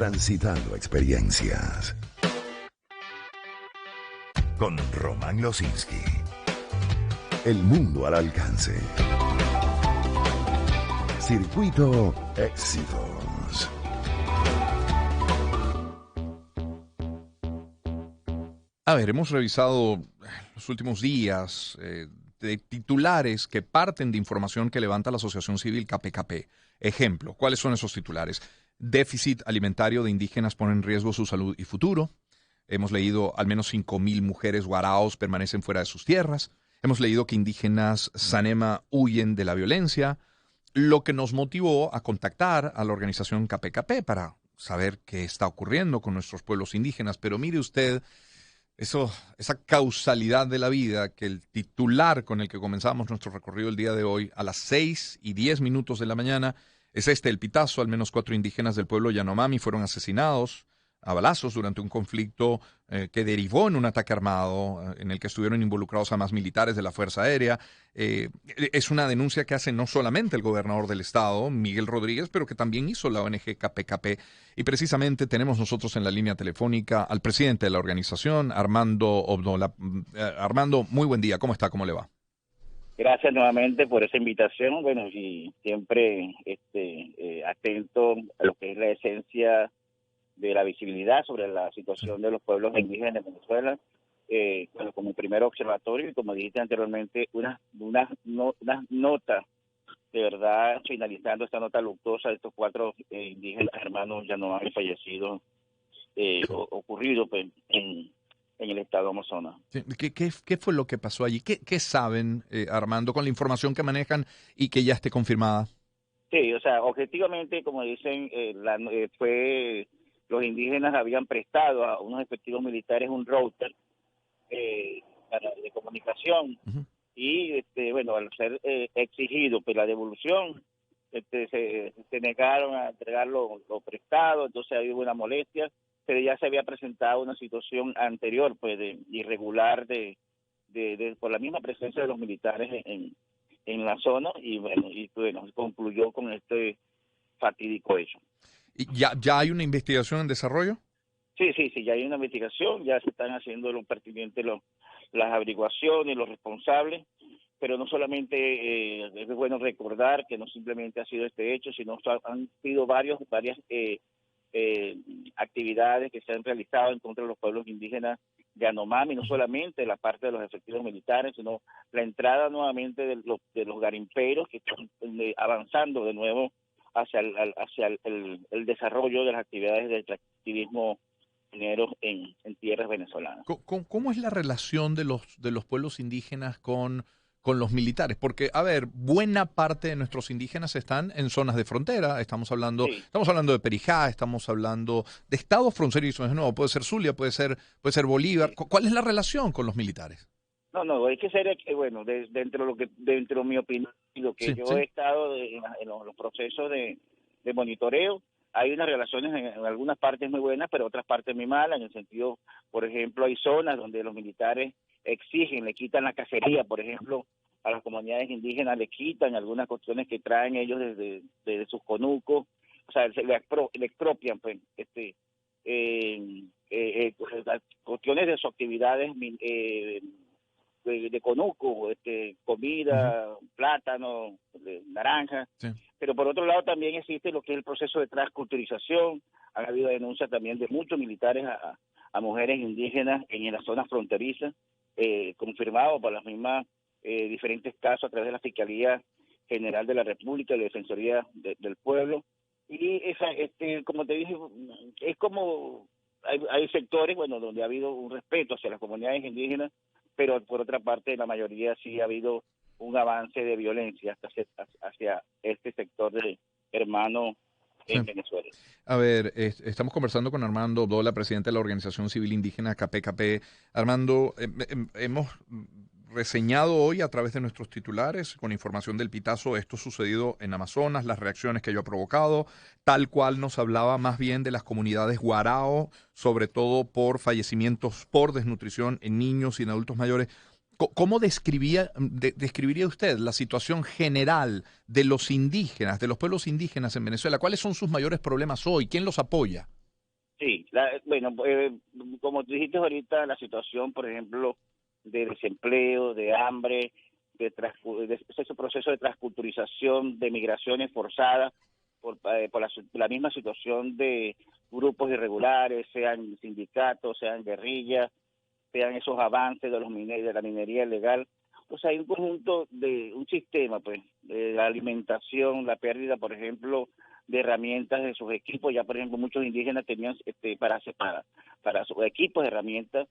Transitando experiencias. Con Román Losinski. El mundo al alcance. Circuito Éxitos. A ver, hemos revisado los últimos días de titulares que parten de información que levanta la Asociación Civil KPKP. Ejemplo, ¿cuáles son esos titulares? Déficit alimentario de indígenas pone en riesgo su salud y futuro. Hemos leído al menos 5,000 mujeres guaraos permanecen fuera de sus tierras. Hemos leído que indígenas Sanema huyen de la violencia, lo que nos motivó a contactar a la organización KPKP para saber qué está ocurriendo con nuestros pueblos indígenas. Pero mire usted, esa causalidad de la vida, que el titular con el que comenzamos nuestro recorrido el día de hoy, a las 6:10 de la mañana, es el pitazo. Al menos 4 indígenas del pueblo Yanomami fueron asesinados a balazos durante un conflicto que derivó en un ataque armado en el que estuvieron involucrados además militares de la Fuerza Aérea. Es una denuncia que hace no solamente el gobernador del estado, Miguel Rodríguez, pero que también hizo la ONG KPKP. Y precisamente tenemos nosotros en la línea telefónica al presidente de la organización, Armando Obdola. Armando, muy buen día. ¿Cómo está? ¿Cómo le va? Gracias nuevamente por esa invitación. Bueno, y siempre atento a lo que es la esencia de la visibilidad sobre la situación de los pueblos indígenas de Venezuela, bueno, como primer observatorio y como dijiste anteriormente, una nota, de verdad, finalizando esta nota luctuosa de estos 4 indígenas hermanos Yanomami fallecidos, ocurrido pues, en el estado Amazonas. ¿Qué fue lo que pasó allí? ¿Qué saben, Armando, con la información que manejan y que ya esté confirmada? Sí, o sea, objetivamente, como dicen, los indígenas habían prestado a unos efectivos militares un router de comunicación. Uh-huh. Y bueno, al ser exigido pues la devolución, se negaron a entregar lo prestado. Entonces había una molestia, pero ya se había presentado una situación anterior pues de irregular por la misma presencia de los militares en la zona, y bueno, concluyó con este fatídico hecho. ¿Y ya hay una investigación en desarrollo? Sí, ya hay una investigación, ya se están haciendo lo pertinente, las averiguaciones, los responsables, pero no solamente es bueno recordar que no simplemente ha sido este hecho, sino han sido varias actividades que se han realizado en contra de los pueblos indígenas de Yanomami, no solamente la parte de los efectivos militares, sino la entrada nuevamente de los garimperos que están avanzando de nuevo hacia el desarrollo de las actividades de extractivismo minero en tierras venezolanas. ¿Cómo es la relación de los pueblos indígenas con los militares? Porque, a ver, buena parte de nuestros indígenas están en zonas de frontera. Estamos hablando de Perijá, estamos hablando de estados fronterizos. No, puede ser Zulia, puede ser Bolívar. Sí. ¿Cuál es la relación con los militares? No, hay que ser, bueno, dentro de mi opinión, lo que yo he estado en los procesos de monitoreo, hay unas relaciones en algunas partes muy buenas, pero otras partes muy malas, en el sentido, por ejemplo, hay zonas donde los militares exigen, le quitan la cacería, por ejemplo, a las comunidades indígenas le quitan algunas cuestiones que traen ellos desde sus conucos, o sea, le expropian, pues, cuestiones de sus actividades de conuco, comida, uh-huh, plátano, naranja. Sí. Pero por otro lado también existe lo que es el proceso de transculturización. Ha habido denuncias también de muchos militares a mujeres indígenas en las zonas fronterizas, confirmado por las mismas diferentes casos a través de la Fiscalía General de la República y la Defensoría del Pueblo. Y como te dije, es como hay sectores, bueno, donde ha habido un respeto hacia las comunidades indígenas, pero por otra parte la mayoría sí ha habido un avance de violencia hacia este sector de hermanos en Venezuela. A ver, estamos conversando con Armando Obdola, presidente de la Organización Civil Indígena KPKP. Armando, hemos reseñado hoy a través de nuestros titulares, con información del pitazo, esto sucedido en Amazonas, las reacciones que ello ha provocado, tal cual nos hablaba más bien de las comunidades guarao, sobre todo por fallecimientos por desnutrición en niños y en adultos mayores. ¿Cómo describiría usted la situación general de los indígenas, de los pueblos indígenas en Venezuela? ¿Cuáles son sus mayores problemas hoy? ¿Quién los apoya? Sí, bueno, como tú dijiste ahorita, la situación, por ejemplo, de desempleo, de hambre, de ese proceso de transculturización, de migraciones forzadas por la misma situación de grupos irregulares, sean sindicatos, sean guerrillas, sean esos avances de la minería ilegal. O sea, hay un conjunto de un sistema, pues, de la alimentación, la pérdida, por ejemplo, de herramientas de sus equipos. Ya, por ejemplo, muchos indígenas tenían para sus equipos de herramientas,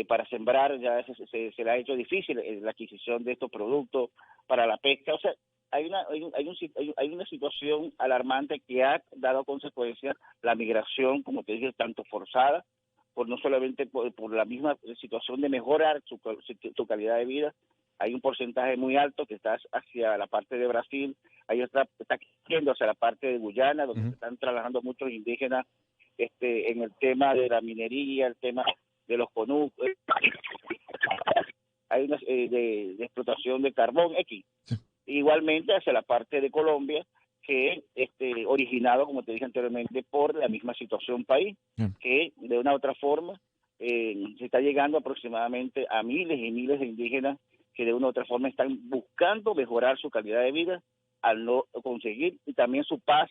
para sembrar, ya se le ha hecho difícil la adquisición de estos productos para la pesca. O sea, hay una situación alarmante que ha dado consecuencias la migración, como te dije, tanto forzada, no solamente por la misma situación de mejorar su calidad de vida. Hay un porcentaje muy alto que está hacia la parte de Brasil, hay otra está yendo hacia la parte de Guyana, donde se están trabajando muchos indígenas en el tema de la minería, el tema de los conucos, hay una de explotación de carbón X. Sí. Igualmente hacia la parte de Colombia, que originado, como te dije anteriormente, por la misma situación país, que de una u otra forma se está llegando aproximadamente a miles y miles de indígenas que de una u otra forma están buscando mejorar su calidad de vida al no conseguir, y también su paz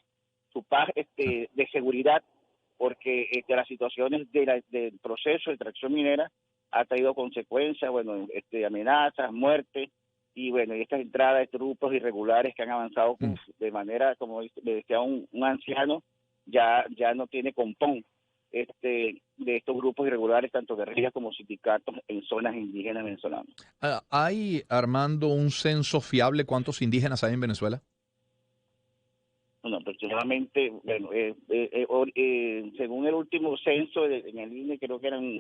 de seguridad, porque las situaciones del proceso de extracción minera ha traído consecuencias, bueno, amenazas, muertes, y bueno, y estas entradas de estos grupos irregulares que han avanzado de manera, como decía un anciano, ya no tiene compón de estos grupos irregulares, tanto guerrillas como sindicatos en zonas indígenas venezolanas. ¿Hay, Armando, un censo fiable cuántos indígenas hay en Venezuela? Bueno, aproximadamente, bueno, según el último censo en el INE, creo que eran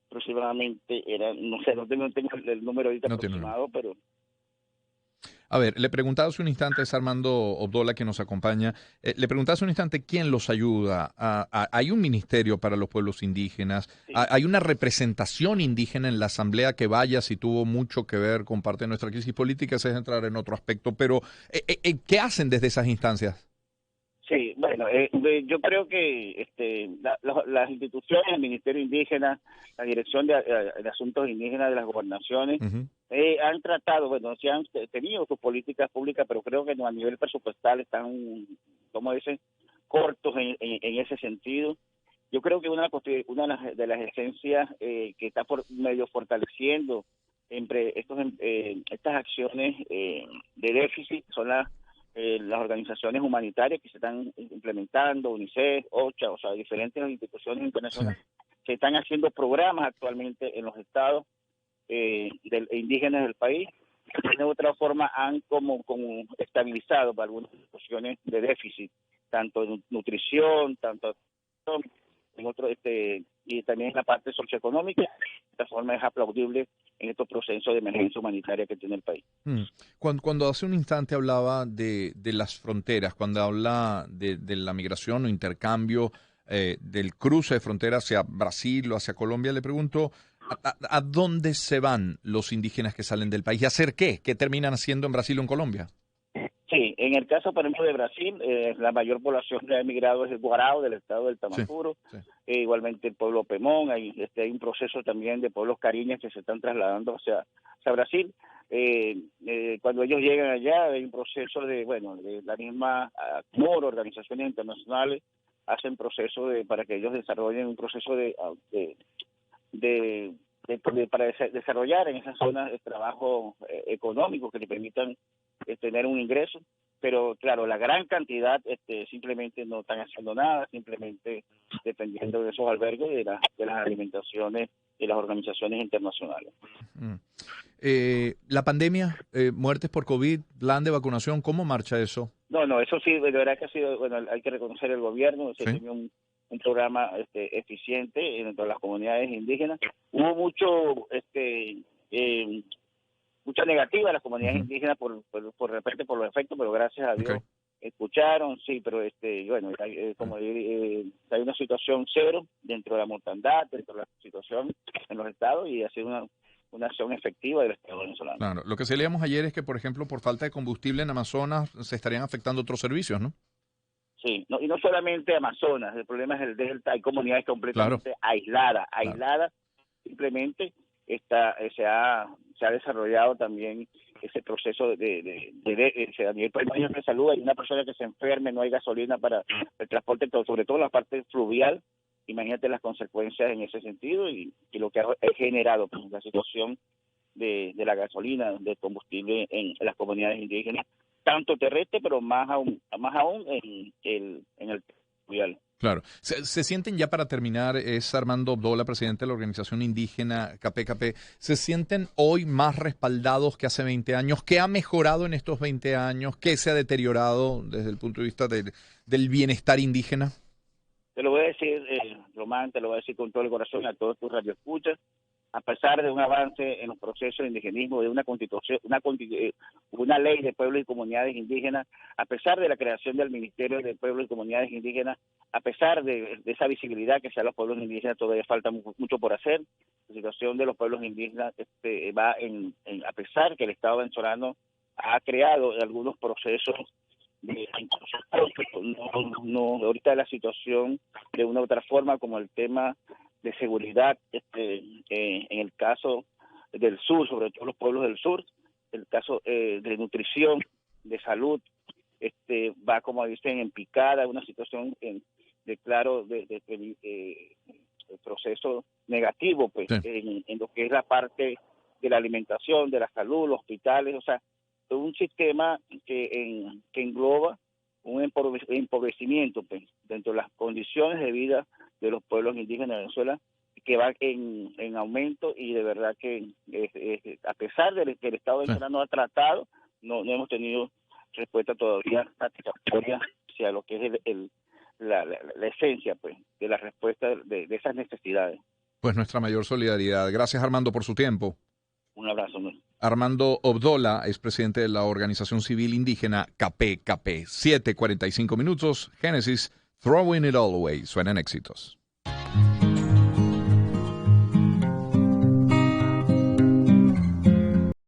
aproximadamente, no sé, no tengo el número ahorita aproximado, pero... A ver, le preguntaba hace un instante, es Armando Obdola que nos acompaña, le preguntaba hace un instante quién los ayuda. Hay un ministerio para los pueblos indígenas, sí. Hay una representación indígena en la asamblea que vaya, si tuvo mucho que ver con parte de nuestra crisis política, ese es entrar en otro aspecto, pero ¿qué hacen desde esas instancias? Sí, bueno, yo creo que las instituciones, el Ministerio Indígena, la Dirección de Asuntos Indígenas de las Gobernaciones, han tratado, bueno, sí han tenido sus políticas públicas, pero creo que a nivel presupuestal están, como dicen, cortos en ese sentido. Yo creo que una de las esencias que está medio fortaleciendo estas acciones de déficit son las organizaciones humanitarias que se están implementando, UNICEF, OCHA, o sea, diferentes instituciones internacionales que están haciendo programas actualmente en los estados indígenas del país, que de otra forma han como estabilizado para algunas situaciones de déficit, tanto en nutrición, tanto en otro, y también en la parte socioeconómica. De esta forma es aplaudible en estos procesos de emergencia humanitaria que tiene el país. Cuando hace un instante hablaba de las fronteras, cuando habla de la migración o intercambio, del cruce de frontera hacia Brasil o hacia Colombia, le pregunto, ¿a dónde se van los indígenas que salen del país? ¿Y hacer qué? ¿Qué terminan haciendo en Brasil o en Colombia? Sí, en el caso, por ejemplo, de Brasil, la mayor población que ha emigrado es el Guarao, del estado del Tamacuro, igualmente el pueblo Pemón, hay un proceso también de pueblos cariñas que se están trasladando hacia Brasil. Cuando ellos llegan allá hay un proceso de la misma CNUR, organizaciones internacionales, hacen proceso para que ellos desarrollen un proceso para desarrollar en esas zonas de trabajo económico que le permitan tener un ingreso, pero claro, la gran cantidad simplemente no están haciendo nada, simplemente dependiendo de esos albergues de las alimentaciones y las organizaciones internacionales. La pandemia, muertes por COVID, plan de vacunación, ¿cómo marcha eso? No, eso sí, de verdad que ha sido, hay que reconocer el gobierno, se tiene un programa eficiente dentro de las comunidades indígenas. Hubo mucha negativa de las comunidades indígenas por repente por los efectos, pero gracias a Dios escucharon, sí, pero hay una situación cero dentro de la mortandad, dentro de la situación en los estados, y ha sido una acción efectiva del Estado venezolano. Claro, lo que sí leíamos ayer es que, por ejemplo, por falta de combustible en Amazonas se estarían afectando otros servicios, ¿no? Sí, no, y no solamente Amazonas, el problema es el Delta, hay comunidades completamente aisladas, simplemente se ha desarrollado también ese proceso a nivel primario de salud. Hay una persona que se enferme, no hay gasolina para el transporte, sobre todo la parte fluvial. Imagínate las consecuencias en ese sentido y lo que ha generado pues, la situación de la gasolina, de combustible en las comunidades indígenas, tanto terrestre, pero más aún en el fluvial. Claro. ¿Se sienten ya para terminar, es Armando Obdola, presidente de la organización indígena KPKP, se sienten hoy más respaldados que hace 20 años? ¿Qué ha mejorado en estos 20 años? ¿Qué se ha deteriorado desde el punto de vista del bienestar indígena? Te lo voy a decir, Román, te lo voy a decir con todo el corazón a todos tus radioescuchas. A pesar de un avance en los procesos de indigenismo, de una constitución, una ley de pueblos y comunidades indígenas, a pesar de la creación del Ministerio de Pueblos y Comunidades Indígenas, a pesar de esa visibilidad que se da a los pueblos indígenas, todavía falta mucho por hacer. La situación de los pueblos indígenas va a pesar que el Estado venezolano ha creado algunos procesos ahorita la situación de una u otra forma, como el tema de seguridad en el caso del sur, sobre todo los pueblos del sur, el caso de nutrición, de salud, va, como dicen, en picada, una situación de proceso negativo, pues, sí, en lo que es la parte de la alimentación, de la salud, los hospitales, o sea, un sistema que engloba un empobrecimiento pues, dentro de las condiciones de vida de los pueblos indígenas de Venezuela, que va en aumento, y de verdad que a pesar de que el Estado venezolano ha tratado, no hemos tenido respuesta todavía satisfactoria hacia lo que es la esencia pues de la respuesta de esas necesidades. Pues nuestra mayor solidaridad. Gracias, Armando, por su tiempo. Un abrazo. Armando Obdola es presidente de la organización civil indígena KPKP. 7:45 minutos. Génesis, Throwing It All Away. Suenan éxitos.